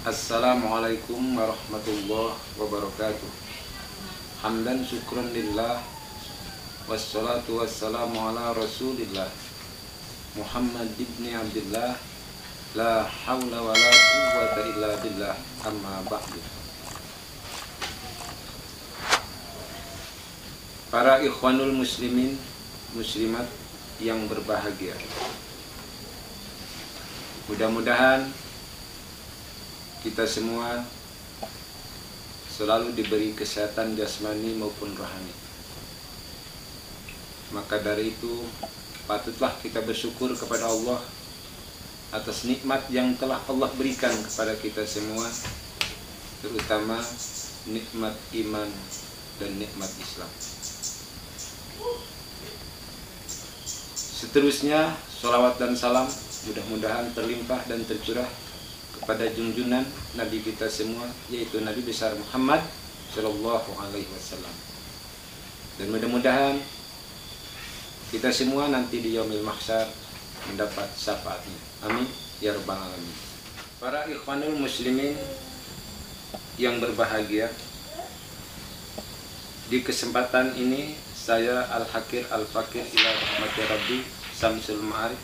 Assalamualaikum warahmatullahi wabarakatuh. Hamdan syukran lillah, wassalatu wassalamu ala rasulillah Muhammad ibn Abdillah, la hawla wa la quwwata illa billah, amma ba'du. Para ikhwanul muslimin muslimat yang berbahagia, mudah-mudahan kita semua selalu diberi kesehatan jasmani maupun rohani. Maka dari itu patutlah kita bersyukur kepada Allah atas nikmat yang telah Allah berikan kepada kita semua, terutama nikmat iman dan nikmat Islam. Seterusnya sholawat dan salam mudah-mudahan terlimpah dan tercurah kepada junjungan Nabi kita semua, yaitu Nabi besar Muhammad Shallallahu Alaihi Wasallam. Dan mudah-mudahan kita semua nanti di yaumil mahsyar mendapat syafaatnya. Amin ya rabbal alamin. Para ikhwanul muslimin yang berbahagia, di kesempatan ini saya Al-Hakir Al-Fakir ila rahmati Rabbi Samsul Ma'arif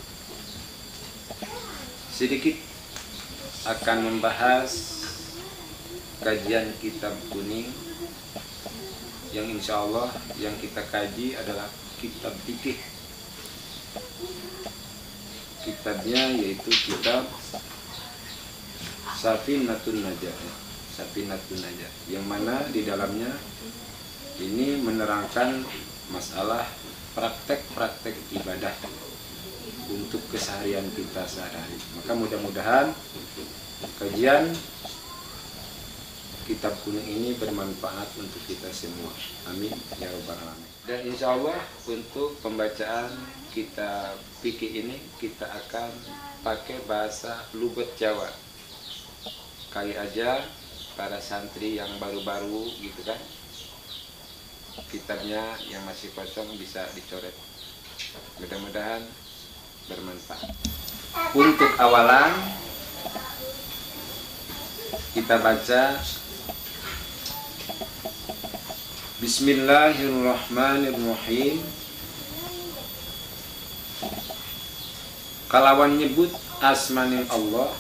sedikit akan membahas kajian kitab kuning yang insya Allah yang kita kaji adalah kitab fikih. Kitabnya yaitu kitab Safinatun Najah, Safinatun Najah, yang mana di dalamnya ini menerangkan masalah praktek-praktek ibadah untuk keseharian kita sehari-hari. Maka mudah-mudahan kajian kitab kuning ini bermanfaat untuk kita semua. Amin ya rabbal alamin. Dan insya Allah untuk pembacaan kitab fikih ini kita akan pakai bahasa lugat Jawa. Kali aja para santri yang baru-baru gitu kan, kitabnya yang masih kosong bisa dicoret. Mudah-mudahan bermanfaat. Untuk awalan kita baca Bismillahirrahmanirrahim. Kalawan nyebut asmaning Allah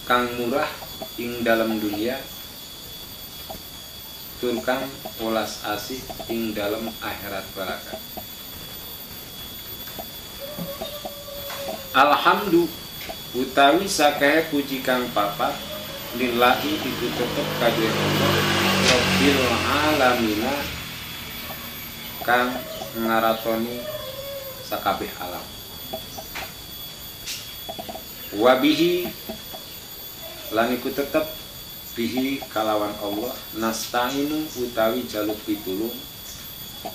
kang murah ing dalam dunia, tur kang welas asih ing dalam akhirat baraka. Alhamdu utawi sakae puji kang papat lillahi itu tetep kaduwe Allah Rabbil alamina kang ngaratoni sakabeh alam. Wabihi lan iku tetep bihi kalawan Allah nasta'inu utawi jaluk pitulung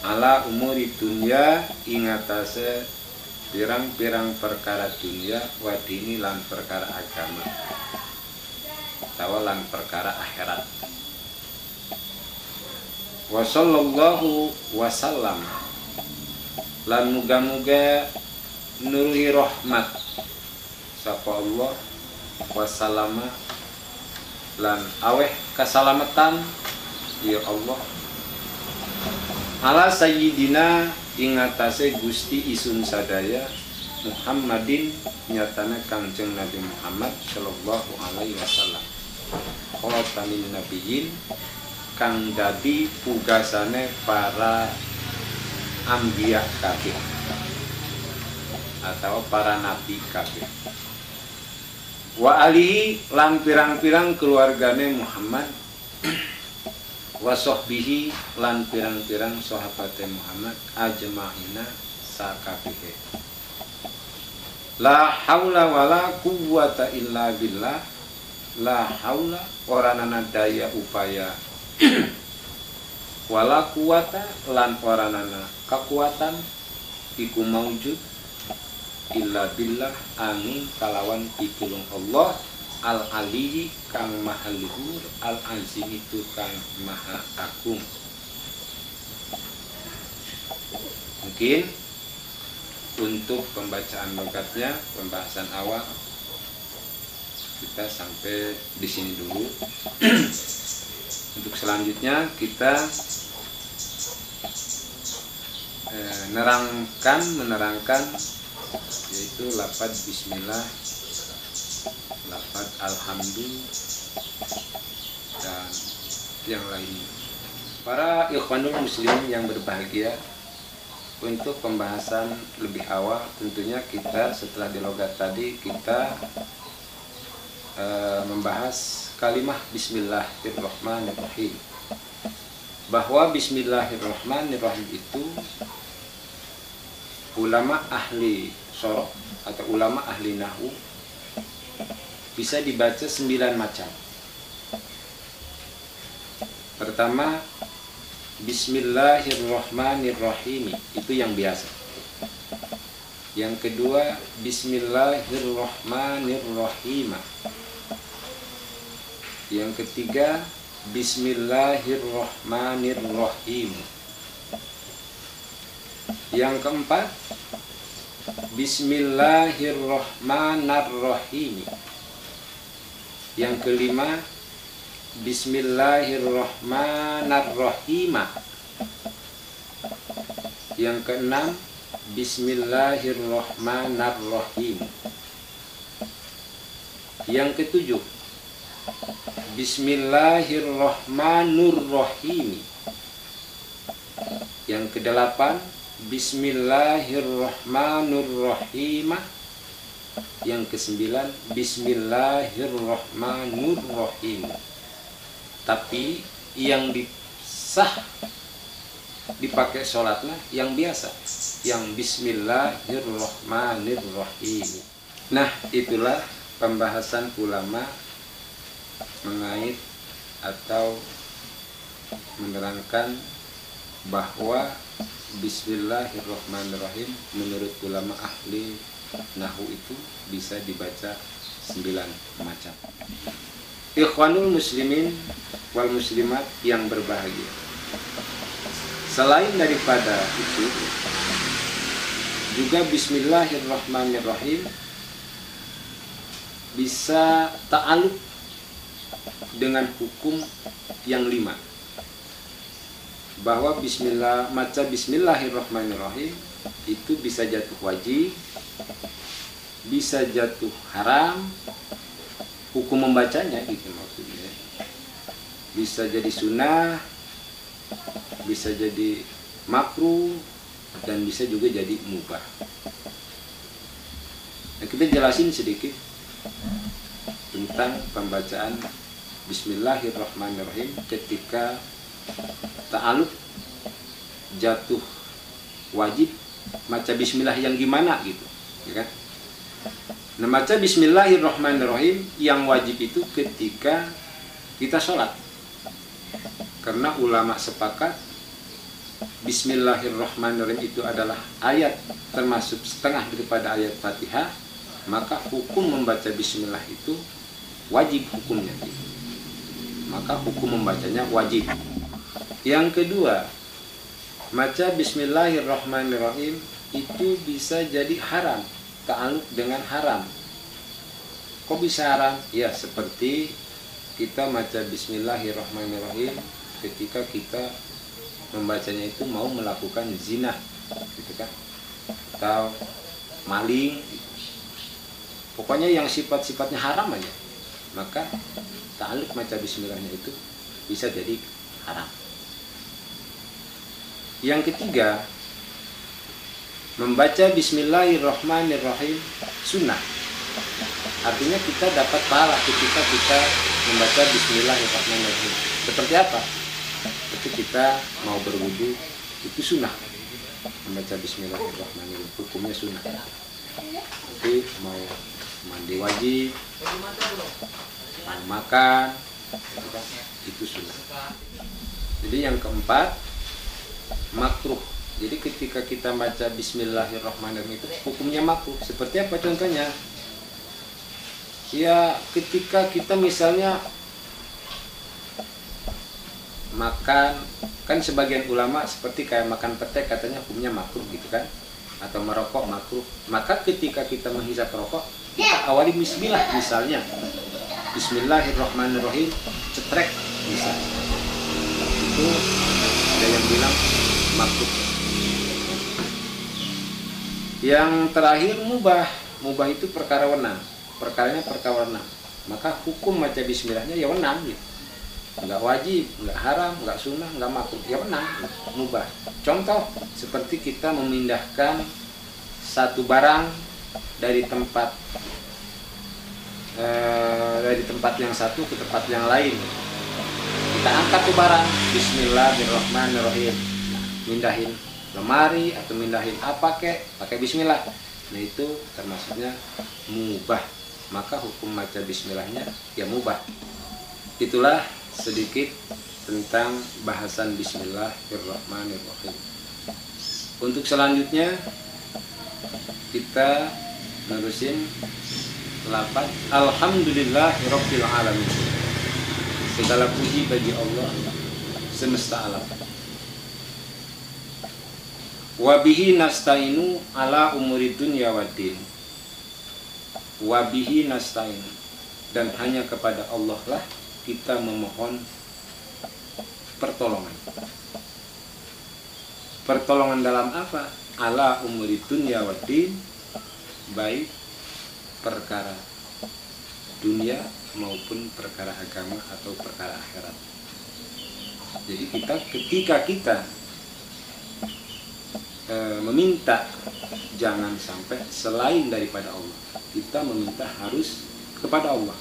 ala umuri dunya ing atase pirang-pirang perkara dunia wadini lan perkara agama tawalan perkara akhirat. Wa sallallahu wasallam lan muga-muga nuruhi rahmat sapa Allah wasallama lan aweh kasalamatan ya Allah ala sayyidina ing atase Gusti isun sadaya Muhammadin nyatana Kangjeng Nabi Muhammad sallallahu alaihi wasallam khatamin nabiyyin kang dadi pugasane para ambiya kabeh atau para nabi kabeh. Wa alihi lan pirang-pirang keluargane Muhammad, wa sahbihi lan pirang-pirang sahabate Muhammad ajma'ina sakabehe. La haula wala quwwata illa billah. La haula oranana daya upaya wala quwata lan oranana kekuatan iku maujud illa billah angin kalawan pitulung Allah al aliyi kang maha luhur al azim itu kang maha agung. Mungkin untuk pembacaan logatnya, pembahasan awal kita sampai di sini dulu. Untuk selanjutnya kita menerangkan yaitu lafaz bismillah, lafaz alhamdulillah dan yang lainnya. Para ikhwanul muslimin yang berbahagia, untuk pembahasan lebih awal tentunya kita setelah di logat tadi kita membahas kalimah bismillahirrahmanirrahim, bahwa bismillahirrahmanirrahim itu ulama ahli soroh atau ulama ahli nahwu bisa dibaca 9 macam. Pertama, bismillahirrahmanirrahim, itu yang biasa. Yang kedua, bismillahirrahmanirrahim. Yang ketiga, bismillahirrahmanirrahim. Yang keempat, bismillahirrahmanirrahim. Yang kelima, bismillahirrahmanirrahim. Yang keenam, bismillahirrahmanirrahim. Yang ketujuh, bismillahirrahmanirrahim. Yang kedelapan, bismillahirrahmanirrahim. Yang kesembilan, bismillahirrahmanirrahim. Tapi yang disah dipakai sholatnya yang biasa, yang bismillahirrahmanirrahim. Nah, itulah pembahasan ulama mengait atau menerangkan bahwa bismillahirrahmanirrahim menurut ulama ahli nahwu itu bisa dibaca 9 macam. Ikhwanul muslimin wal muslimat yang berbahagia, selain daripada itu juga bismillahirrahmanirrahim bisa ta'alluq dengan hukum yang 5, bahwa maca bismillahirrahmanirrahim itu bisa jatuh wajib, bisa jatuh haram, hukum membacanya gitu maksudnya, bisa jadi sunnah, bisa jadi makruh, dan bisa juga jadi mubah. Nah, kita jelasin sedikit tentang pembacaan bismillahirrahmanirrahim ketika ta'alluq jatuh wajib, maca bismillah yang gimana gitu, ya kan? Nah, maca bismillahirrahmanirrahim yang wajib itu ketika kita sholat, karena ulama sepakat bismillahirrahmanirrahim itu adalah ayat termasuk setengah daripada ayat Fatihah, maka hukum membaca bismillah itu wajib hukumnya gitu. Maka hukum membacanya wajib. Yang kedua, maca bismillahirrahmanirrahim itu bisa jadi haram, ta'alluq dengan haram. Kok bisa haram? Ya, seperti kita maca bismillahirrahmanirrahim ketika kita membacanya itu mau melakukan zina gitu kan, atau maling, pokoknya yang sifat-sifatnya haram aja, maka ta'alluq maca bismillahnya itu bisa jadi haram. Yang ketiga, membaca bismillahirrahmanirrahim sunnah, artinya kita dapat pahala ketika kita membaca bismillahirrahmanirrahim. Seperti apa? Seperti kita mau berwudu, itu sunnah membaca bismillahirrahmanirrahim, hukumnya sunnah. Tapi mau mandi wajib, mau makan, itu sunnah. Jadi yang keempat, makruh. Jadi ketika kita baca bismillahirrahmanirrahim itu hukumnya makruh. Seperti apa contohnya? Ya, ketika kita misalnya makan, kan sebagian ulama seperti kayak makan petek katanya hukumnya makruh gitu kan, atau merokok makruh. Maka ketika kita menghisap rokok, kita awali bismillah misalnya, Bismillahirrahmanirrahim cetrek bisa. Itu ada yang bilang makruh. Yang terakhir mubah. Mubah itu perkara wenang. Perkaranya perkara wenang. Maka hukum baca bismillahnya ya wenang gitu. Enggak wajib, enggak haram, enggak sunnah, enggak makruh, ya wenang, mubah. Contoh seperti kita memindahkan satu barang dari tempat yang satu ke tempat yang lain. Kita angkat tuh barang, bismillahirrahmanirrahim. Nah, mindahin lemari atau mindahin apa pakai bismillah. Nah itu termasuknya mubah. Maka hukum baca bismillahnya ya mubah. Itulah sedikit tentang bahasan bismillahirrahmanirrahim. Untuk selanjutnya kita nerusin lafaz alhamdulillahirabbil alamin. Segala puji bagi Allah semesta alam. Wa bihi nasta'inu ala umuri dunya waddin. Wa bihi nasta'inu, dan hanya kepada Allah lah kita memohon pertolongan. Pertolongan dalam apa? Ala umuri dunya waddin, baik perkara dunia maupun perkara agama atau perkara akhirat. Jadi ketika kita meminta, jangan sampai selain daripada Allah. Kita meminta harus kepada Allah.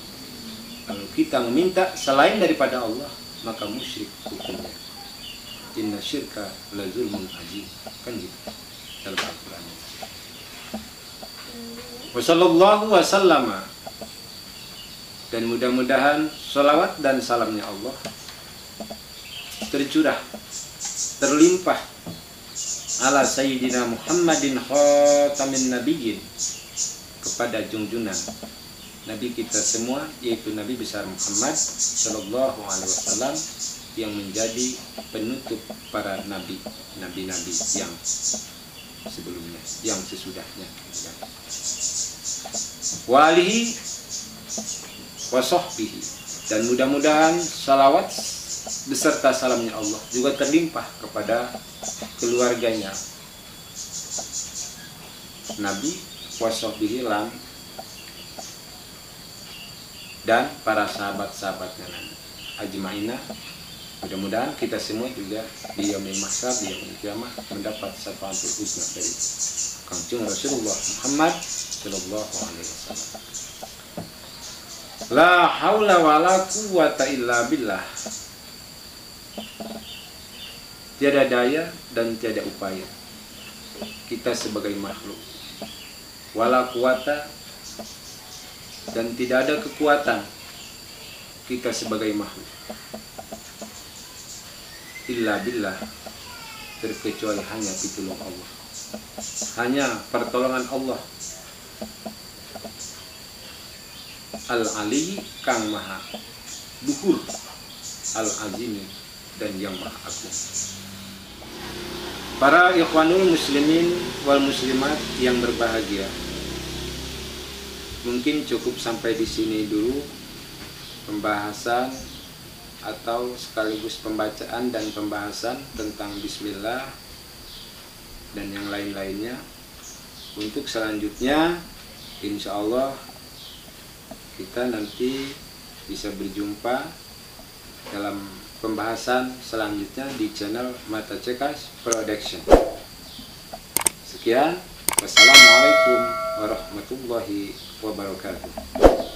Kalau kita meminta selain daripada Allah, maka musyrik hukumnya. Inna syirka la zulmun azim. Kan gitu dalam Al-Quran. Wassallallahu wasallama, dan mudah-mudahan salawat dan salamnya Allah tercurah, terlimpah ala sayyidina Muhammadin khatamin nabiyyin, kepada junjunan Nabi kita semua, yaitu Nabi besar Muhammad sallallahu alaihi wasallam, yang menjadi penutup para nabi-nabi yang sebelumnya, yang sesudahnya. Wa alihi wa sahbihi, dan mudah-mudahan salawat beserta salamnya Allah juga terlimpah kepada keluarganya Nabi wa sahbihi dan para sahabat-sahabatnya Nabi ajma'ina. Mudah-mudahan kita semua juga di yaumil mahsyar, di yaumil qiyamah mendapat syafaatul husna dari Kanjeng Rasulullah Muhammad sallallahu alaihi wasallam. La haula wala quwwata illa billah. Tiada daya dan tiada upaya kita sebagai makhluk. Wala quwwata, dan tidak ada kekuatan kita sebagai makhluk. Illa billah, terkecuali hanya pitulung Allah, hanya pertolongan Allah. Al-Ali, kang maha duhur, al-azimi, dan yang maha agung. Para ikhwanul muslimin wal muslimat yang berbahagia, mungkin cukup sampai di sini dulu pembahasan atau sekaligus pembacaan dan pembahasan tentang bismillah dan yang lain-lainnya. Untuk selanjutnya insya Allah kita nanti bisa berjumpa dalam pembahasan selanjutnya di channel Mata Cekas Production. Sekian, wassalamualaikum warahmatullahi wabarakatuh.